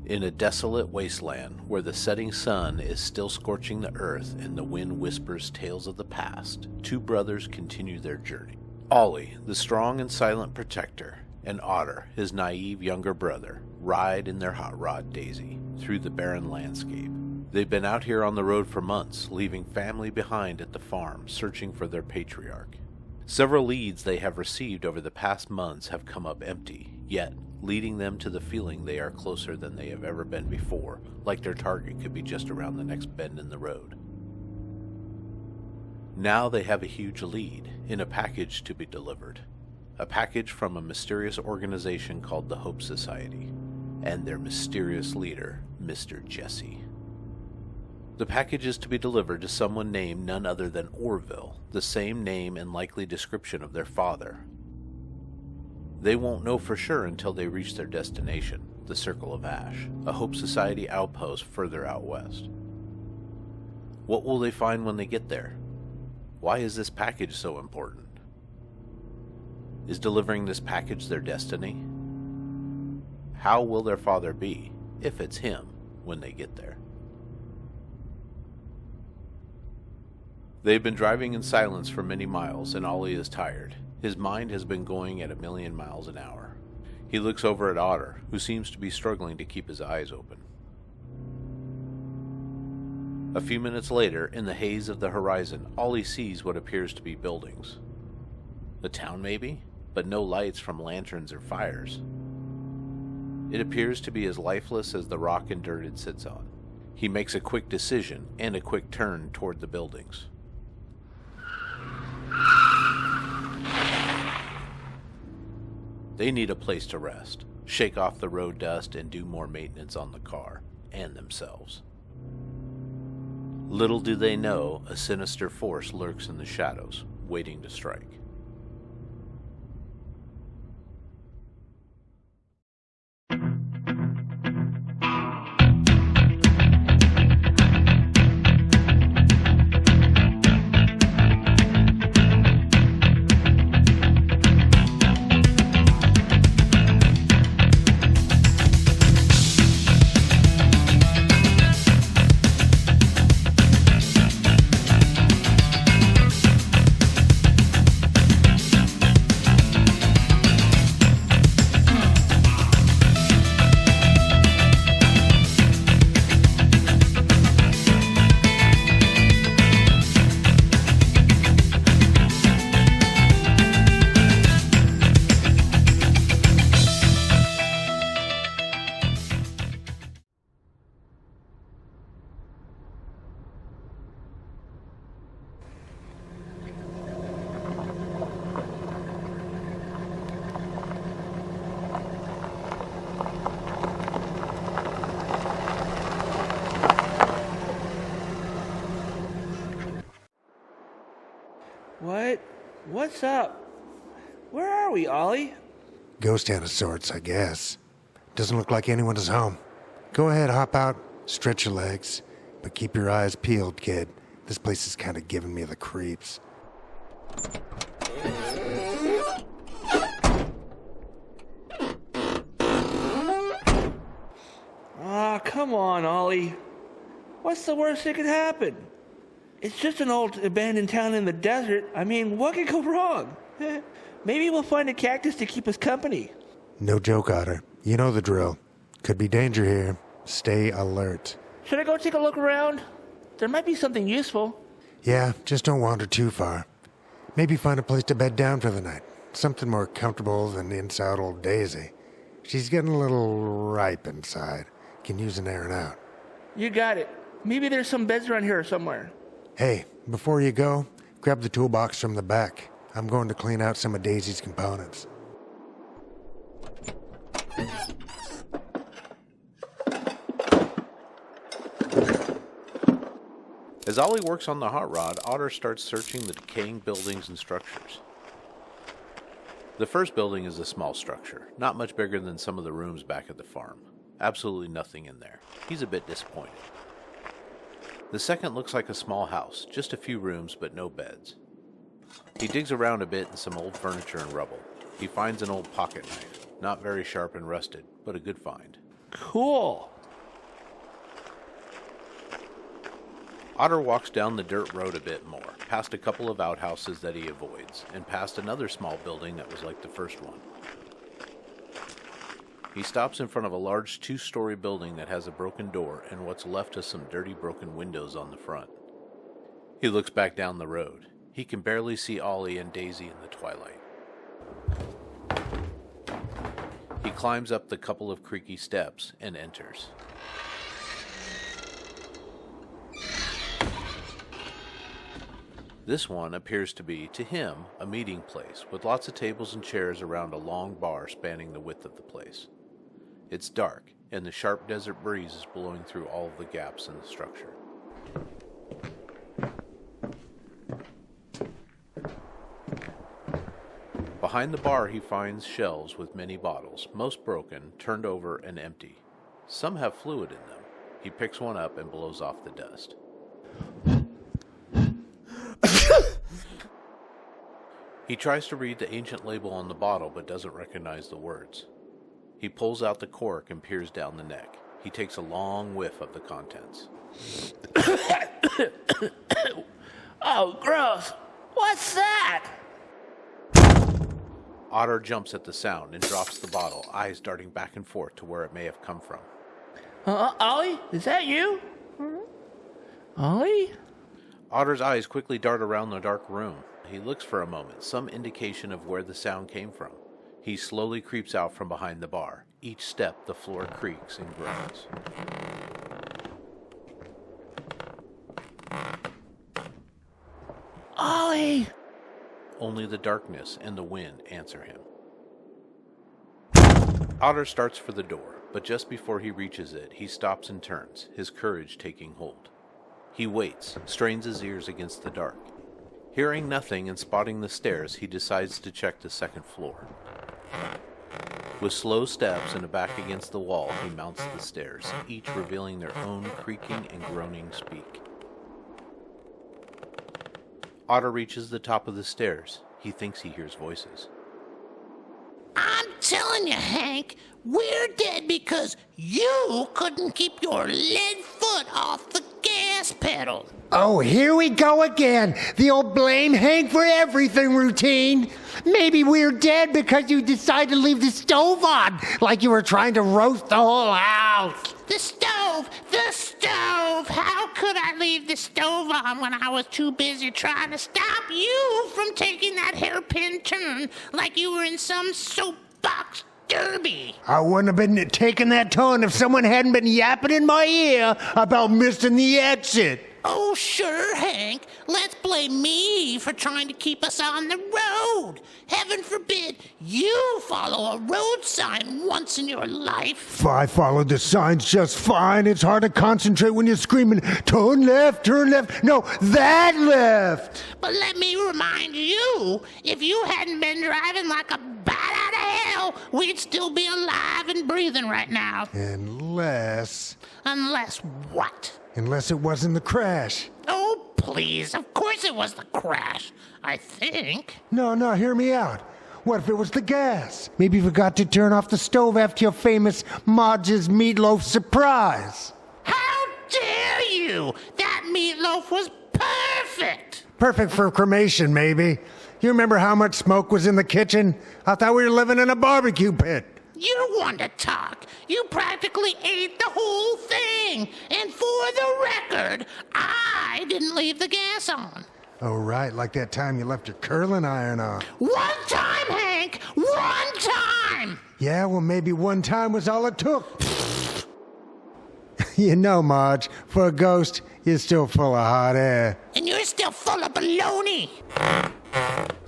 In a desolate wasteland where the setting sun is still scorching the earth and the wind whispers tales of the past, two brothers continue their journey. Olly, the strong and silent protector, and Otter, his naive younger brother, ride in their hot rod Daisy through the barren landscape. They've been out here on the road for months, leaving family behind at the farm, searching for their patriarch. Several leads they have received over the past months have come up empty, yet leading them to the feeling they are closer than they have ever been before, like their target could be just around the next bend in the road. Now they have a huge lead in a package to be delivered. A package from a mysterious organization called the Hope Society, and their mysterious leader, Mr. Jesse. The package is to be delivered to someone named none other than Orville, the same name and likely description of their father. They won't know for sure until they reach their destination, the Circle of Ash, a Hope Society outpost further out west. What will they find when they get there? Why is this package so important? Is delivering this package their destiny? How will their father be, if it's him, when they get there? They've been driving in silence for many miles, and Olly is tired. His mind has been going at 1,000,000 miles an hour. He looks over at Otter, who seems to be struggling to keep his eyes open. A few minutes later, in the haze of the horizon, Olly sees what appears to be buildings. A town, maybe? But no lights from lanterns or fires. It appears to be as lifeless as the rock and dirt it sits on. He makes a quick decision and a quick turn toward the buildings. They need a place to rest, shake off the road dust, and do more maintenance on the car and themselves. Little do they know, a sinister force lurks in the shadows, waiting to strike. What's up? Where are we, Olly? Ghost town of sorts, I guess. Doesn't look like anyone is home. Go ahead, hop out, stretch your legs, but keep your eyes peeled, kid. This place is kind of giving me the creeps. Ah, come on, Olly. What's the worst that could happen? It's just an old abandoned town in the desert. I mean, what could go wrong? Maybe we'll find a cactus to keep us company. No joke, Otter. You know the drill. Could be danger here. Stay alert. Should I go take a look around? There might be something useful. Yeah, just don't wander too far. Maybe find a place to bed down for the night. Something more comfortable than inside old Daisy. She's getting a little ripe inside. Can use an airing out. You got it. Maybe there's some beds around here somewhere. Hey, before you go, grab the toolbox from the back. I'm going to clean out some of Daisy's components. As Olly works on the hot rod, Otter starts searching the decaying buildings and structures. The first building is a small structure, not much bigger than some of the rooms back at the farm. Absolutely nothing in there. He's a bit disappointed. The second looks like a small house, just a few rooms but no beds. He digs around a bit in some old furniture and rubble. He finds an old pocket knife, not very sharp and rusted, but a good find. Cool. Otter walks down the dirt road a bit more, past a couple of outhouses that he avoids, and past another small building that was like the first one. He stops in front of a large 2-story building that has a broken door and what's left of some dirty broken windows on the front. He looks back down the road. He can barely see Olly and Daisy in the twilight. He climbs up the couple of creaky steps and enters. This one appears to be, to him, a meeting place with lots of tables and chairs around a long bar spanning the width of the place. It's dark, and the sharp desert breeze is blowing through all of the gaps in the structure. Behind the bar, he finds shelves with many bottles, most broken, turned over, and empty. Some have fluid in them. He picks one up and blows off the dust. He tries to read the ancient label on the bottle, but doesn't recognize the words. He pulls out the cork and peers down the neck. He takes a long whiff of the contents. Oh, gross. What's that? Otter jumps at the sound and drops the bottle, eyes darting back and forth to where it may have come from. Ollie? Is that you? Ollie? Otter's eyes quickly dart around the dark room. He looks for a moment, some indication of where the sound came from. He slowly creeps out from behind the bar. Each step, the floor creaks and groans. Ollie! Only the darkness and the wind answer him. Otter starts for the door, but just before he reaches it, he stops and turns, his courage taking hold. He waits, strains his ears against the dark. Hearing nothing and spotting the stairs, he decides to check the second floor. With slow steps and a back against the wall, he mounts the stairs, each revealing their own creaking and groaning speak. Otter reaches the top of the stairs. He thinks he hears voices. I'm telling you, Hank, we're dead because you couldn't keep your lead foot off the gas pedal. Oh, here we go again. The old blame Hank for everything routine. Maybe we're dead because you decided to leave the stove on, like you were trying to roast the whole house. The stove! The stove! How could I leave the stove on when I was too busy trying to stop you from taking that hairpin turn like you were in some soapbox derby? I wouldn't have been taking that turn if someone hadn't been yapping in my ear about missing the exit. Oh, sure, Hank. Let's blame me for trying to keep us on the road. Heaven forbid you follow a road sign once in your life. I followed the signs just fine. It's hard to concentrate when you're screaming, turn left, turn left. No, that left. But let me remind you, if you hadn't been driving like a bat out of hell, we'd still be alive and breathing right now. Unless what? Unless it wasn't the crash. Oh, please. Of course it was the crash. I think. No, hear me out. What if it was the gas? Maybe you forgot to turn off the stove after your famous Marge's meatloaf surprise. How dare you? That meatloaf was perfect. Perfect for cremation, maybe. You remember how much smoke was in the kitchen? I thought we were living in a barbecue pit. You're one to talk. You practically ate the whole thing. And for the record, I didn't leave the gas on. Oh, right, like that time you left your curling iron on. One time, Hank! One time! Yeah, well, maybe one time was all it took. You know, Marge, for a ghost, you're still full of hot air. And you're still full of baloney.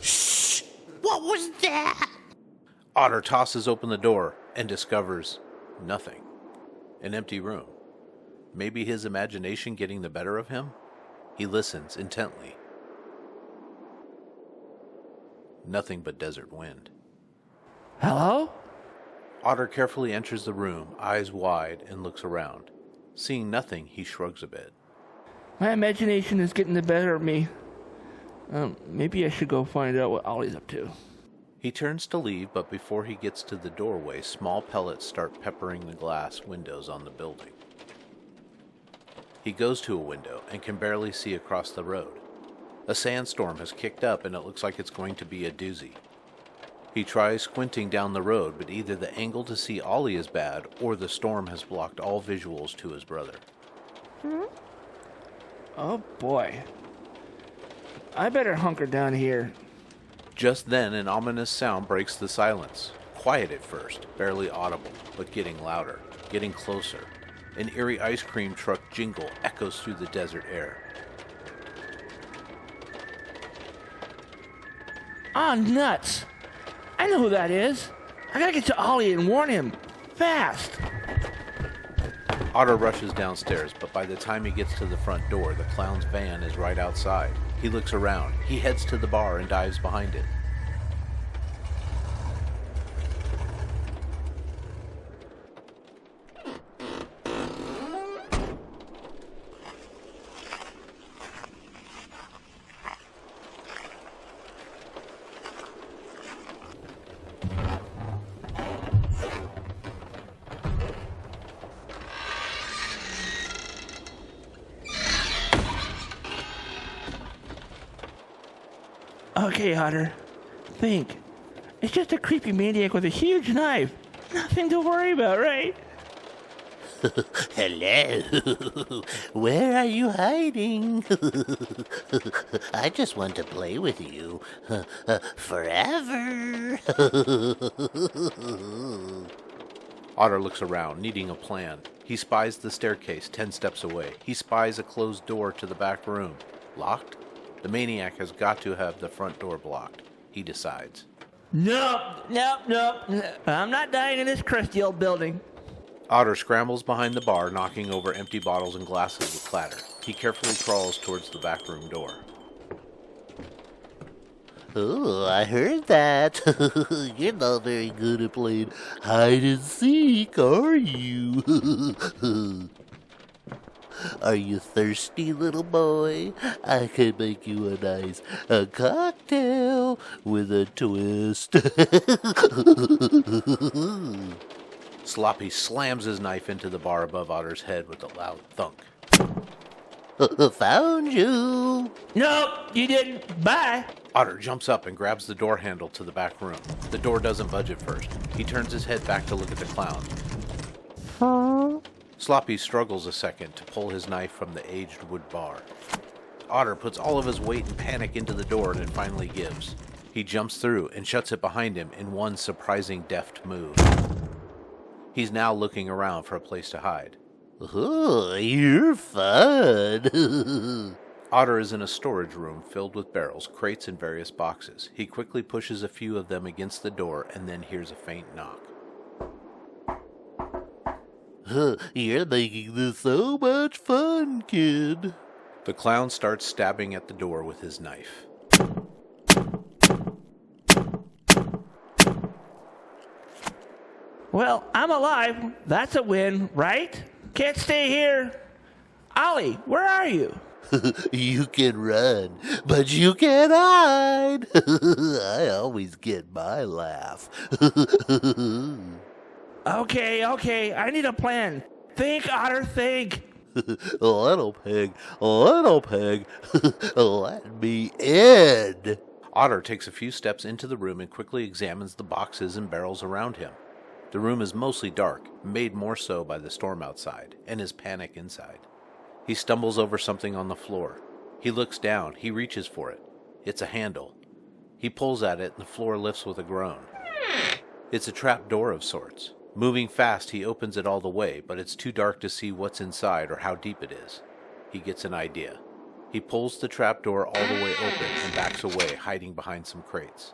Shh! What was that? Otter tosses open the door and discovers nothing. An empty room. Maybe his imagination getting the better of him? He listens intently. Nothing but desert wind. Hello? Otter carefully enters the room, eyes wide, and looks around. Seeing nothing, he shrugs a bit. My imagination is getting the better of me. Maybe I should go find out what Ollie's up to. He turns to leave, but before he gets to the doorway, small pellets start peppering the glass windows on the building. He goes to a window and can barely see across the road. A sandstorm has kicked up and it looks like it's going to be a doozy. He tries squinting down the road, but either the angle to see Olly is bad or the storm has blocked all visuals to his brother. Oh boy. I better hunker down here. Just then, an ominous sound breaks the silence. Quiet at first, barely audible, but getting louder, getting closer. An eerie ice cream truck jingle echoes through the desert air. Ah, nuts. I know who that is. I gotta get to Olly and warn him. Fast. Otter rushes downstairs, but by the time he gets to the front door, the clown's van is right outside. He looks around. He heads to the bar and dives behind it. Okay, Otter. Think. It's just a creepy maniac with a huge knife. Nothing to worry about, right? Hello. Where are you hiding? I just want to play with you. Forever. Otter looks around, needing a plan. He spies the staircase 10 steps away. He spies a closed door to the back room. Locked? The maniac has got to have the front door blocked. He decides. Nope. I'm not dying in this crusty old building. Otter scrambles behind the bar, knocking over empty bottles and glasses with clatter. He carefully crawls towards the back room door. Oh, I heard that. You're not very good at playing hide and seek, are you? Are you thirsty, little boy? I can make you a nice cocktail with a twist. Sloppy slams his knife into the bar above Otter's head with a loud thunk. Found you. Nope, you didn't. Bye. Otter jumps up and grabs the door handle to the back room. The door doesn't budge at first. He turns his head back to look at the clown. Sloppy struggles a second to pull his knife from the aged wood bar. Otter puts all of his weight and panic into the door and it finally gives. He jumps through and shuts it behind him in one surprising deft move. He's now looking around for a place to hide. Oh, you're fun. Otter is in a storage room filled with barrels, crates, and various boxes. He quickly pushes a few of them against the door and then hears a faint knock. You're making this so much fun, kid. The clown starts stabbing at the door with his knife. Well, I'm alive. That's a win, right? Can't stay here. Olly, where are you? You can run, but you can't hide. I always get my laugh. Okay. I need a plan. Think, Otter, think. Little pig, let me in. Otter takes a few steps into the room and quickly examines the boxes and barrels around him. The room is mostly dark, made more so by the storm outside, and his panic inside. He stumbles over something on the floor. He looks down. He reaches for it. It's a handle. He pulls at it, and the floor lifts with a groan. It's a trap door of sorts. Moving fast, he opens it all the way, but it's too dark to see what's inside or how deep it is. He gets an idea. He pulls the trap door all the way open and backs away, hiding behind some crates.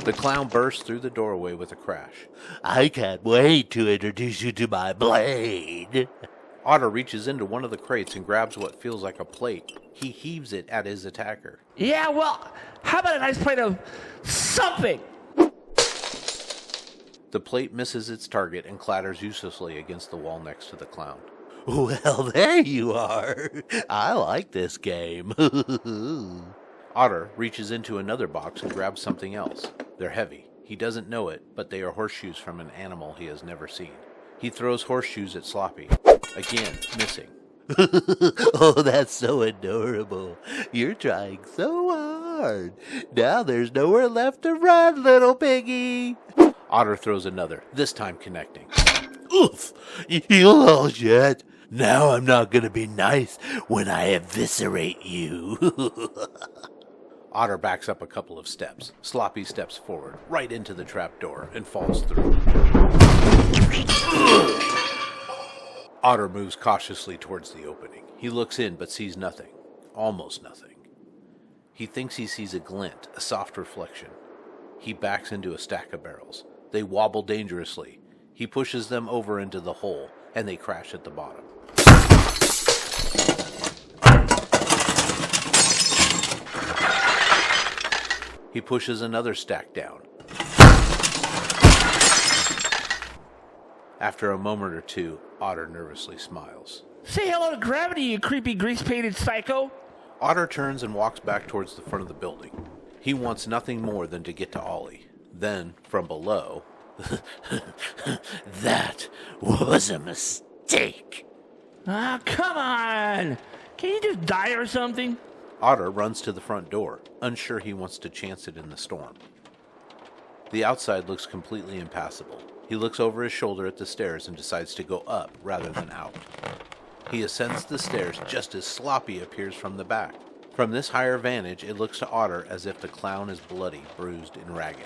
The clown bursts through the doorway with a crash. I can't wait to introduce you to my blade. Otter reaches into one of the crates and grabs what feels like a plate. He heaves it at his attacker. Yeah, well, how about a nice plate of something? The plate misses its target and clatters uselessly against the wall next to the clown. Well, there you are. I like this game. Otter reaches into another box and grabs something else. They're heavy. He doesn't know it, but they are horseshoes from an animal he has never seen. He throws horseshoes at Sloppy. Again, missing. Oh, that's so adorable. You're trying so hard. Now there's nowhere left to run, little piggy. Otter throws another, this time connecting. Oof! You lost yet? Now I'm not gonna be nice when I eviscerate you. Otter backs up a couple of steps. Sloppy steps forward, right into the trapdoor, and falls through. Otter moves cautiously towards the opening. He looks in but sees nothing. Almost nothing. He thinks he sees a glint, a soft reflection. He backs into a stack of barrels. They wobble dangerously. He pushes them over into the hole, and they crash at the bottom. He pushes another stack down. After a moment or two, Otter nervously smiles. Say hello to gravity, you creepy grease-painted psycho. Otter turns and walks back towards the front of the building. He wants nothing more than to get to Olly. Then, from below... That was a mistake. Ah, come on! Can you just die or something? Otter runs to the front door, unsure he wants to chance it in the storm. The outside looks completely impassable. He looks over his shoulder at the stairs and decides to go up rather than out. He ascends the stairs just as Sloppy appears from the back. From this higher vantage, it looks to Otter as if the clown is bloody, bruised, and ragged.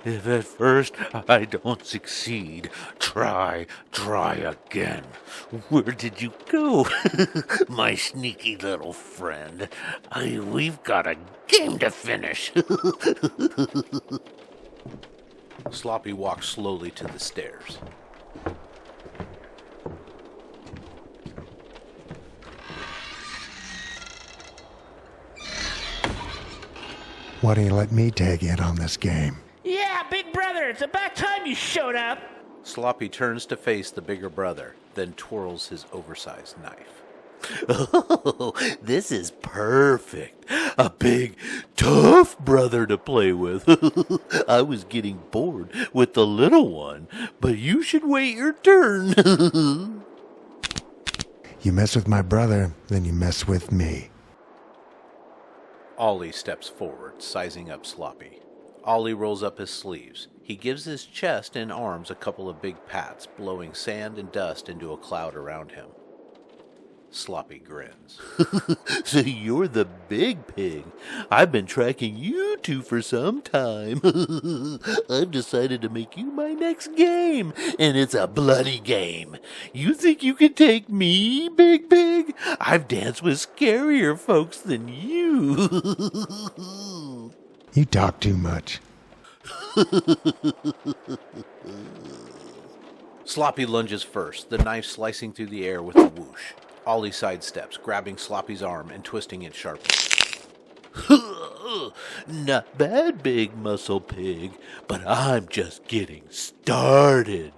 If at first I don't succeed, try again. Where did you go, my sneaky little friend? We've got a game to finish. Sloppy walks slowly to the stairs. Why don't you let me tag in on this game? Yeah, big brother, it's about time you showed up. Sloppy turns to face the bigger brother, then twirls his oversized knife. Oh, this is perfect. A big, tough brother to play with. I was getting bored with the little one, but you should wait your turn. You mess with my brother, then you mess with me. Olly steps forward, sizing up Sloppy. Olly rolls up his sleeves. He gives his chest and arms a couple of big pats, blowing sand and dust into a cloud around him. Sloppy grins. So you're the big pig. I've been tracking you two for some time. I've decided to make you my next game, and it's a bloody game. You think you can take me, big pig? I've danced with scarier folks than you. You talk too much. Sloppy lunges first, the knife slicing through the air with a whoosh. Olly sidesteps, grabbing Sloppy's arm and twisting it sharply. Not bad, big muscle pig, but I'm just getting started.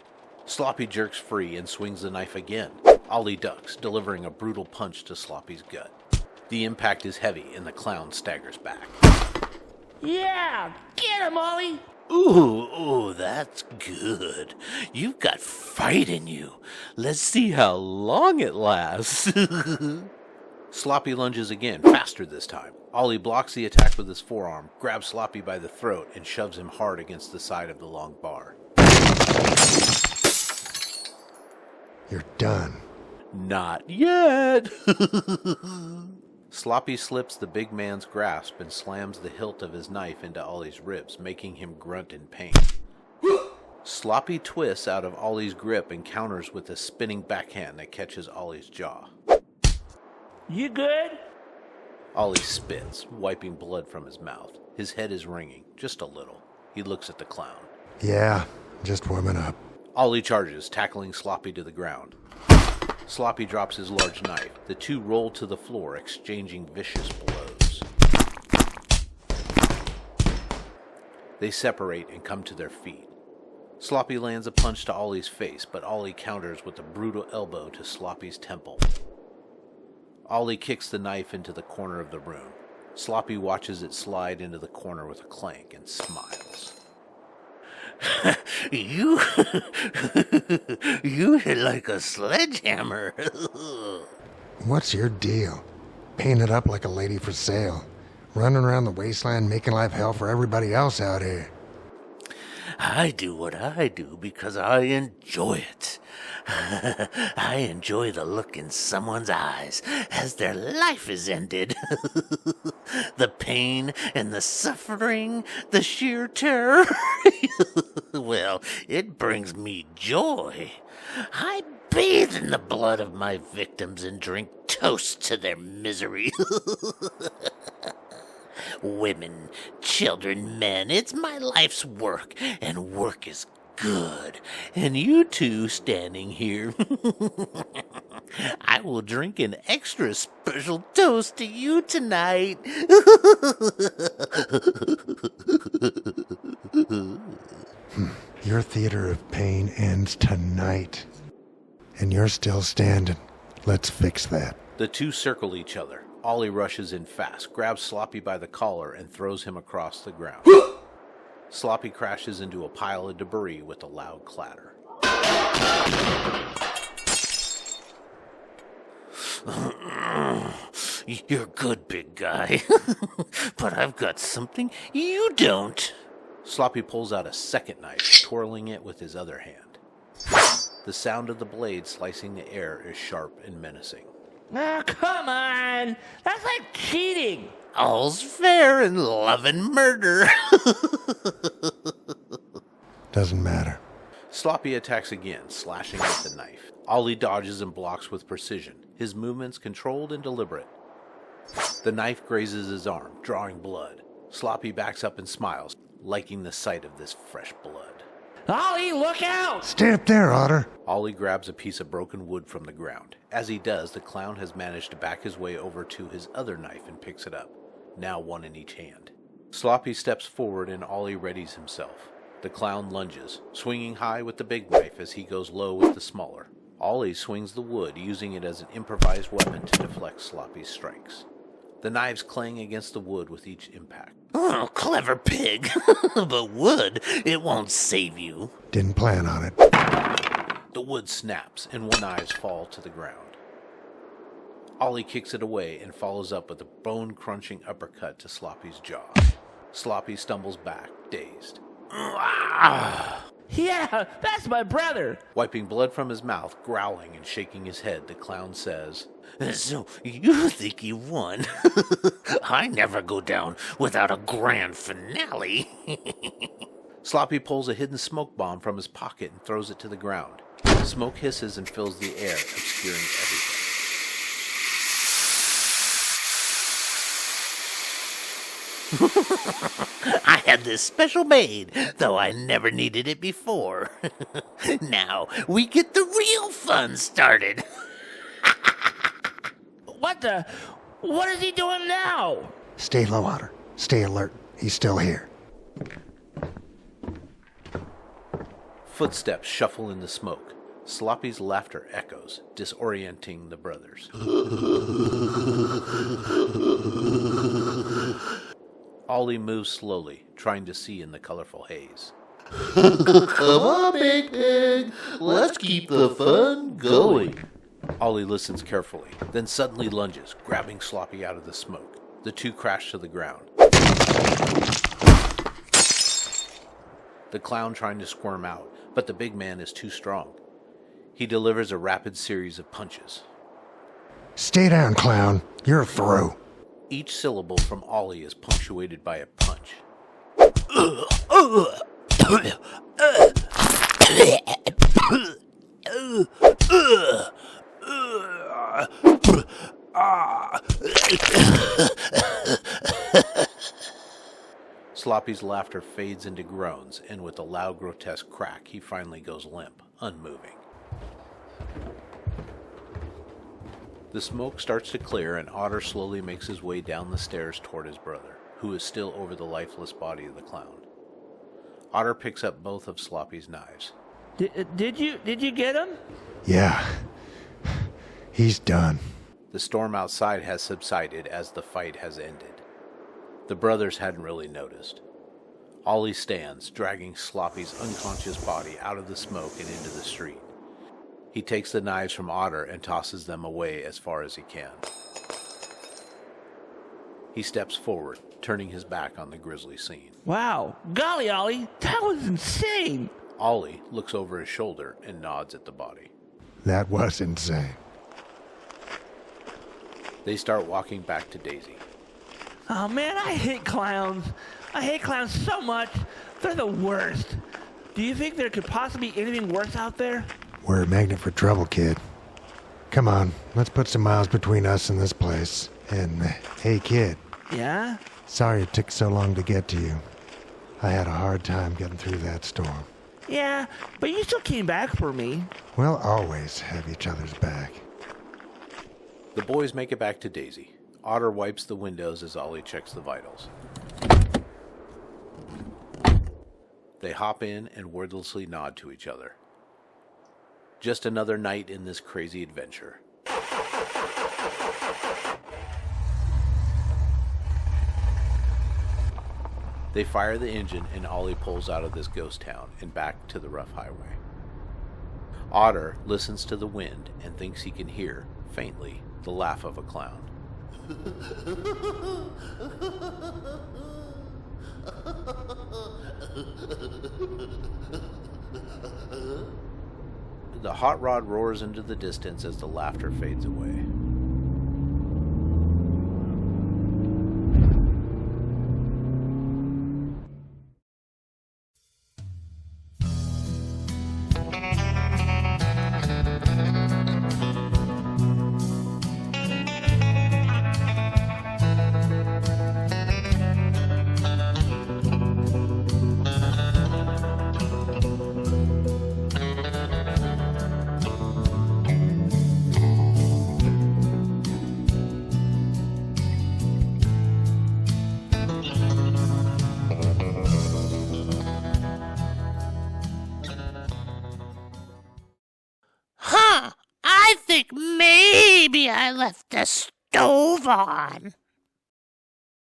Sloppy jerks free and swings the knife again. Olly ducks, delivering a brutal punch to Sloppy's gut. The impact is heavy and the clown staggers back. Yeah, get him, Olly. Ooh, that's good. You've got fight in you. Let's see how long it lasts. Sloppy lunges again, faster this time. Olly blocks the attack with his forearm, grabs Sloppy by the throat, and shoves him hard against the side of the long bar. You're done. Not yet. Sloppy slips the big man's grasp and slams the hilt of his knife into Olly's ribs, making him grunt in pain. Sloppy twists out of Olly's grip and counters with a spinning backhand that catches Olly's jaw. You good? Olly spits, wiping blood from his mouth. His head is ringing, just a little. He looks at the clown. Yeah, just warming up. Olly charges, tackling Sloppy to the ground. Sloppy drops his large knife. The two roll to the floor, exchanging vicious blows. They separate and come to their feet. Sloppy lands a punch to Olly's face, but Olly counters with a brutal elbow to Sloppy's temple. Olly kicks the knife into the corner of the room. Sloppy watches it slide into the corner with a clank and smiles. You hit like a sledgehammer. What's your deal? Painted up like a lady for sale. Running around the wasteland making life hell for everybody else out here. I do what I do because I enjoy it. I enjoy the look in someone's eyes as their life is ended. The pain and the suffering, the sheer terror. Well, it brings me joy. I bathe in the blood of my victims and drink toast to their misery. Women, children, men, it's my life's work, and work is good. And you two standing here, I will drink an extra special toast to you tonight. Your theater of pain ends tonight. And you're still standing. Let's fix that. The two circle each other. Olly rushes in fast, grabs Sloppy by the collar, and throws him across the ground. Sloppy crashes into a pile of debris with a loud clatter. You're good, big guy. But I've got something you don't. Sloppy pulls out a second knife, twirling it with his other hand. The sound of the blade slicing the air is sharp and menacing. Oh, come on! That's like cheating! All's fair in love and murder. Doesn't matter. Sloppy attacks again, slashing with the knife. Olly dodges and blocks with precision, his movements controlled and deliberate. The knife grazes his arm, drawing blood. Sloppy backs up and smiles, liking the sight of this fresh blood. Olly, look out! Stay up there, Otter. Olly grabs a piece of broken wood from the ground. As he does, the clown has managed to back his way over to his other knife and picks it up, now one in each hand. Sloppy steps forward and Olly readies himself. The clown lunges, swinging high with the big knife as he goes low with the smaller. Olly swings the wood, using it as an improvised weapon to deflect Sloppy's strikes. The knives clang against the wood with each impact. Oh, clever pig. But wood, it won't save you. Didn't plan on it. The wood snaps and one knives fall to the ground. Olly kicks it away and follows up with a bone-crunching uppercut to Sloppy's jaw. Sloppy stumbles back, dazed. Yeah, that's my brother! Wiping blood from his mouth, growling and shaking his head, the clown says, So you think you won? I never go down without a grand finale. Sloppy pulls a hidden smoke bomb from his pocket and throws it to the ground. Smoke hisses and fills the air, obscuring everything. I had this special made, though I never needed it before. Now we get the real fun started. What is he doing now? Stay low, Otter. Stay alert. He's still here. Footsteps shuffle in the smoke. Sloppy's laughter echoes, disorienting the brothers. Olly moves slowly, trying to see in the colorful haze. Come on, big pig. Let's keep the fun going. Olly listens carefully, then suddenly lunges, grabbing Sloppy out of the smoke. The two crash to the ground. The clown trying to squirm out, but the big man is too strong. He delivers a rapid series of punches. Stay down, clown. You're through. Each syllable from Olly is punctuated by a punch. Sloppy's laughter fades into groans, and with a loud, grotesque crack, he finally goes limp, unmoving. The smoke starts to clear, and Otter slowly makes his way down the stairs toward his brother, who is still over the lifeless body of the clown. Otter picks up both of Sloppy's knives. Did you get him? Yeah. He's done. The storm outside has subsided as the fight has ended. The brothers hadn't really noticed. Olly stands, dragging Sloppy's unconscious body out of the smoke and into the street. He takes the knives from Otter and tosses them away as far as he can. He steps forward, turning his back on the grisly scene. Wow, golly, Ollie, that was insane. Olly looks over his shoulder and nods at the body. That was insane. They start walking back to Daisy. Oh man, I hate clowns. I hate clowns so much. They're the worst. Do you think there could possibly be anything worse out there? We're a magnet for trouble, kid. Come on, let's put some miles between us and this place. And, hey kid, Yeah? sorry it took so long to get to you. I had a hard time getting through that storm. Yeah, but you still came back for me. We'll always have each other's back. The boys make it back to Daisy. Otter wipes the windows as Olly checks the vitals. They hop in and wordlessly nod to each other. Just another night in this crazy adventure. They fire the engine and Olly pulls out of this ghost town and back to the rough highway. Otter listens to the wind and thinks he can hear, faintly, the laugh of a clown. The hot rod roars into the distance as the laughter fades away. I think maybe I left the stove on.